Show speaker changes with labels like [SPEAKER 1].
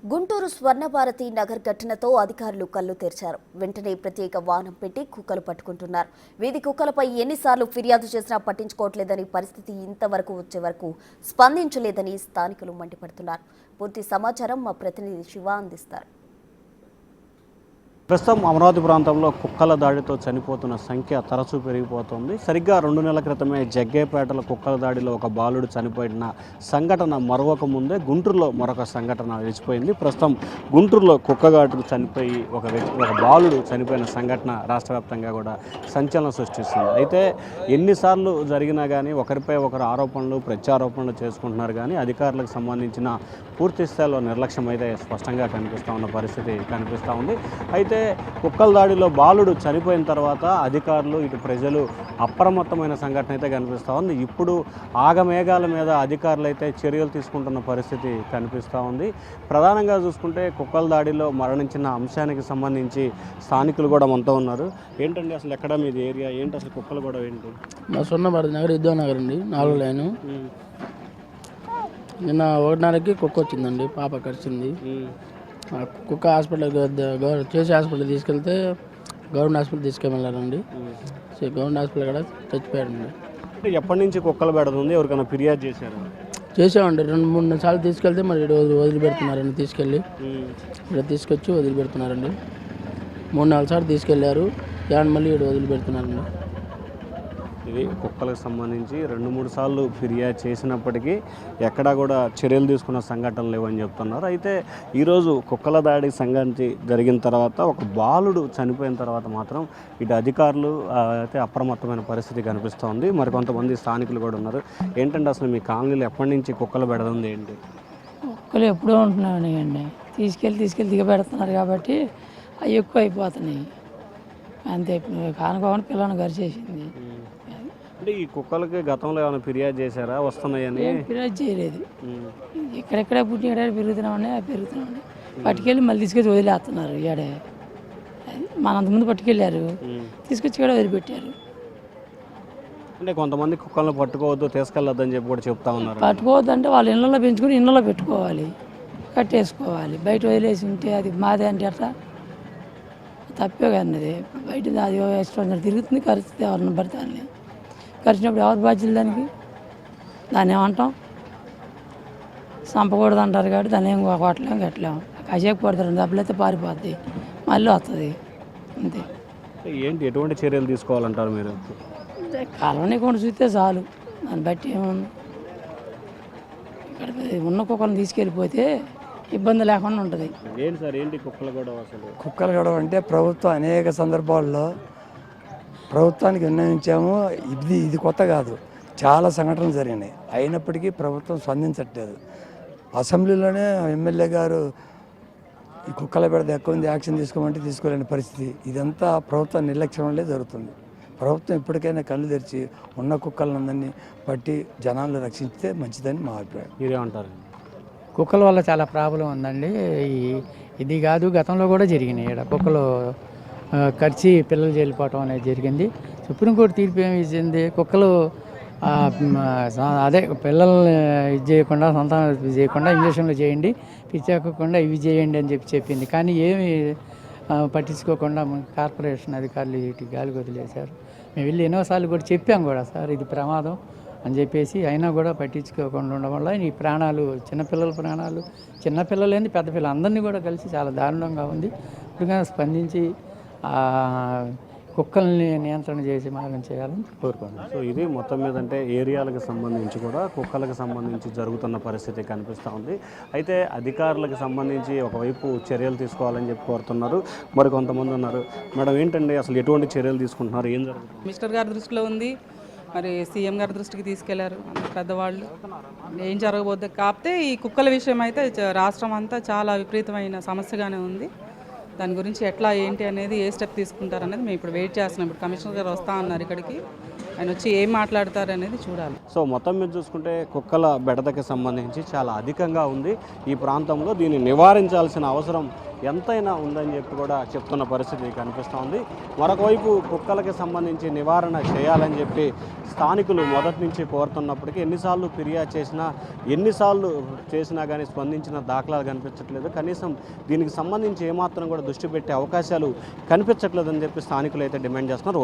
[SPEAKER 1] గుంటూరు స్వర్ణభారతి నగర్ ఘటనతో అధికారులు కళ్లు తెరిచారు. వెంటనే ప్రత్యేక వాహనం పెట్టి కుక్కలు పట్టుకుంటున్నారు. వీధి కుక్కలపై ఎన్నిసార్లు ఫిర్యాదు చేసినా పట్టించుకోవట్లేదని, పరిస్థితి ఇంతవరకు వచ్చే వరకు స్పందించలేదని స్థానికులు మండిపడుతున్నారు. పూర్తి సమాచారం మా ప్రతినిధి శివ అందిస్తారు.
[SPEAKER 2] ప్రస్తుతం అమరావతి ప్రాంతంలో కుక్కల దాడితో చనిపోతున్న సంఖ్య తరచూ పెరిగిపోతుంది. సరిగ్గా 2 నెలల క్రితమే జగ్గేపేటలో కుక్కల దాడిలో ఒక బాలుడు చనిపోయిన సంఘటన మరొక ముందే గుంటూరులో మరొక సంఘటన నిలిచిపోయింది. ప్రస్తుతం గుంటూరులో కుక్కగాటుకు చనిపోయి ఒక బాలుడు చనిపోయిన సంఘటన రాష్ట్ర వ్యాప్తంగా కూడా సంచలనం సృష్టిస్తుంది. అయితే ఎన్నిసార్లు జరిగినా కానీ ఒకరిపై ఒకరు ఆరోపణలు ప్రత్యారోపణలు చేసుకుంటున్నారు, కానీ అధికారులకు సంబంధించిన పూర్తి స్థాయిలో నిర్లక్ష్యం అయితే స్పష్టంగా కనిపిస్తూ ఉన్న పరిస్థితి కనిపిస్తూ ఉంది. అయితే కుక్కల దాడిలో బాలుడు చనిపోయిన తర్వాత అధికారులు ఇటు ప్రజలు అప్రమత్తమైన సంఘటన అయితే కనిపిస్తూ ఉంది. ఇప్పుడు ఆగమేఘాల మీద అధికారులు అయితే చర్యలు తీసుకుంటున్న పరిస్థితి కనిపిస్తూ ఉంది. ప్రధానంగా చూసుకుంటే కుక్కల దాడిలో మరణించిన అంశానికి సంబంధించి స్థానికులు కూడా మనతో ఉన్నారు. ఏంటండి అసలు ఎక్కడ మీది ఏరియా ఏంటి, అసలు కుక్కలు కూడా ఏంటి?
[SPEAKER 3] మా స్వర్ణభారతి నగర్ ఉద్యోగనగర్ అండి, 4వ లైను. నిన్న 1:30కి కుక్క వచ్చిందండి, పాప కరిచింది. కుక్క హాస్పిటల్కి చేసి హాస్పిటల్ తీసుకెళ్తే గవర్నమెంట్ హాస్పిటల్ తీసుకెళ్ళారండి. గవర్నమెంట్ హాస్పిటల్ కూడా చచ్చిపోయాడండి.
[SPEAKER 2] అంటే ఎప్పటి నుంచి కుక్కలు పెడుతుంది, ఎవరికైనా ఫిర్యాదు చేశారు?
[SPEAKER 3] చేసామండి, 2-3 సార్లు తీసుకెళ్తే మరి వదిలిపెడుతున్నారండి. తీసుకెళ్ళి ఇక్కడ తీసుకొచ్చి వదిలిపెడుతున్నారండి. 3-4 సార్లు తీసుకెళ్లారు, మళ్ళీ ఇక్కడ వదిలిపెడుతున్నారండి.
[SPEAKER 2] ఇది కుక్కలకు సంబంధించి 2-3 సార్లు ఫిర్యాదు చేసినప్పటికీ ఎక్కడా కూడా చర్యలు తీసుకున్న సంఘటనలు లేవని చెప్తున్నారు. అయితే ఈరోజు కుక్కల దాడి సంఘటన జరిగిన తర్వాత ఒక బాలుడు చనిపోయిన తర్వాత మాత్రం ఇటు అధికారులు అయితే అప్రమత్తమైన పరిస్థితి కనిపిస్తోంది. మరి కొంతమంది స్థానికులు కూడా ఉన్నారు. ఏంటంటే అసలు మీ కాలనీలో ఎప్పటి నుంచి కుక్కలు పెడుతుంది ఏంటి?
[SPEAKER 4] కుక్కలు ఎప్పుడూ ఉంటున్నాయి అండి, తీసుకెళ్ళి దిగబెడుతున్నారు కాబట్టి అవి ఎక్కువ అయిపోతున్నాయి. అంతే, కానుకోకుండా పిల్లని గరిచేసింది.
[SPEAKER 2] అంటే ఈ కుక్కలకి గతంలో ఏమైనా ఫిర్యాదు చేశారా వస్తున్నాయని?
[SPEAKER 4] ఫిర్యాదు చేయలేదు. ఎక్కడెక్కడ పుట్టి ఎక్కడ పెరుగుతున్నామని పట్టుకెళ్ళి మళ్ళీ తీసుకొచ్చి వదిలేస్తున్నారు. ఏడే మన అంతకుముందు పట్టుకెళ్ళారు, తీసుకొచ్చి ఇక్కడ వదిలిపెట్టారు.
[SPEAKER 2] అంటే కొంతమంది కుక్కలను పట్టుకోవద్దు తీసుకెళ్ళొద్దు అని చెప్పి కూడా చెప్తా ఉన్నారు.
[SPEAKER 4] పట్టుకోవద్దు అంటే వాళ్ళు ఇళ్ళలో పెంచుకొని ఇళ్ళలో పెట్టుకోవాలి, కట్టేసుకోవాలి. బయట వదిలేసి ఉంటే అది మాదే అంటే అట్లా తప్పే కన్నది. బయట అది ఇష్టం తిరుగుతుంది, కరిస్తే ఎవరిని పడతాన్ని. కరిచినప్పుడు ఎవరు బాధ్యులు దానికి? దాన్ని ఏమంటాం? చంపకూడదు అంటారు కాబట్టి దాన్ని ఏం కొట్టలేము కట్టలేము. కాసేపు పడతారు, దెబ్బలైతే పారిపోద్ది, మళ్ళీ వస్తుంది. అంతే.
[SPEAKER 2] ఏంటి ఎటువంటి చర్యలు తీసుకోవాలంటారు మీరు?
[SPEAKER 4] కాలనీ కూడా చూస్తే చాలు, దాన్ని బట్టి ఏముంది. ఇక్కడ ఉన్న కుక్కలను తీసుకెళ్ళిపోతే ఇబ్బంది లేకుండా ఉంటుంది.
[SPEAKER 2] ఏంటి సార్, ఏంటి కుక్కల గొడవ? అసలు
[SPEAKER 5] కుక్కల గొడవ అంటే ప్రభుత్వం అనేక సందర్భాల్లో ప్రభుత్వానికి నిర్ణయించాము. ఇది కొత్త కాదు, చాలా సంఘటనలు జరిగినాయి. అయినప్పటికీ ప్రభుత్వం స్పందించట్లేదు. అసెంబ్లీలోనే ఎమ్మెల్యే గారు ఈ కుక్కల బెడద ఎక్కువ ఉంది, యాక్షన్ తీసుకోమంటే తీసుకోలేని పరిస్థితి. ఇదంతా ప్రభుత్వ నిర్లక్ష్యం వల్లే జరుగుతుంది. ప్రభుత్వం ఇప్పటికైనా కళ్ళు తెరిచి ఉన్న కుక్కలందరినీ పట్టి జనాలను రక్షించితే మంచిదని మా అభిప్రాయం.
[SPEAKER 2] మీరేమంటారు?
[SPEAKER 6] కుక్కల వల్ల చాలా ప్రాబ్లం ఉందండి. ఇది కాదు, గతంలో కూడా జరిగినాయి. ఇక్కడ కుక్కలు కరిచి పిల్లలు వెళ్ళిపోవటం అనేది జరిగింది. సుప్రీంకోర్టు తీర్పు ఏమి ఇచ్చింది? కుక్కలు అదే పిల్లల్ని ఇది చేయకుండా, సంతానం చేయకుండా ఇంజక్షన్లు చేయండి, పిచ్చెక్కకుండా ఇవి చేయండి అని చెప్పింది. కానీ ఏమి పట్టించుకోకుండా కార్పొరేషన్ అధికారులు ఇటు గాలి వదిలేశారు. మేము వెళ్ళి ఎన్నోసార్లు కూడా చెప్పాం కూడా, సార్ ఇది ప్రమాదం అని చెప్పేసి, అయినా కూడా పట్టించుకోకుండా ఉండడం వల్ల ఈ ప్రాణాలు, చిన్నపిల్లల ప్రాణాలు, చిన్నపిల్లలేంది పెద్ద పిల్లలు అందరినీ కూడా కలిసి చాలా దారుణంగా ఉంది. ఇప్పుడు స్పందించి కుక్కల్ని నియంత్రణ చేసి మార్గం చేయాలని కోరుకుంటున్నాను.
[SPEAKER 2] సో ఇది మొత్తం మీద అంటే ఏరియాలకు సంబంధించి కూడా కుక్కలకు సంబంధించి జరుగుతున్న పరిస్థితి కనిపిస్తూ ఉంది. అయితే అధికారులకు సంబంధించి ఒకవైపు చర్యలు తీసుకోవాలని చెప్పి కోరుతున్నారు. మరి కొంతమంది ఉన్నారు. మేడం ఏంటండి అసలు ఎటువంటి చర్యలు తీసుకుంటున్నారు, ఏం జరుగుతుంది?
[SPEAKER 7] మినిస్టర్ గారి దృష్టిలో ఉంది, మరి సీఎం గారి దృష్టికి తీసుకెళ్లారు పెద్దవాళ్ళు. ఏం జరగబోద్ది కాకపోతే ఈ కుక్కల విషయం అయితే రాష్ట్రం అంతా చాలా విపరీతమైన సమస్యగానే ఉంది. దాని గురించి ఎట్లా ఏంటి అనేది ఏ స్టెప్ తీసుకుంటారనేది మేము ఇప్పుడు వెయిట్ చేస్తున్నాం. ఇప్పుడు కమిషనర్ గారు వస్తా అన్నారు ఇక్కడికి, ఆయన వచ్చి ఏం మాట్లాడతారు అనేది చూడాలి.
[SPEAKER 2] సో మొత్తం మీద చూసుకుంటే కుక్కల బెడదకి సంబంధించి చాలా అధికంగా ఉంది ఈ ప్రాంతంలో. దీన్ని నివారించాల్సిన అవసరం ఎంతైనా ఉందని చెప్పి కూడా చెప్తున్న పరిస్థితి కనిపిస్తోంది. మరొక వైపు కుక్కలకి సంబంధించి నివారణ చేయాలని చెప్పి స్థానికులు మొదటి నుంచి కోరుతున్నప్పటికీ ఎన్నిసార్లు ఫిర్యాదు చేసినా కానీ స్పందించిన దాఖలాలు కనిపించట్లేదు. కనీసం దీనికి సంబంధించి ఏమాత్రం కూడా దృష్టి పెట్టే అవకాశాలు కనిపించట్లేదని చెప్పి స్థానికులు అయితే డిమాండ్ చేస్తున్నారు.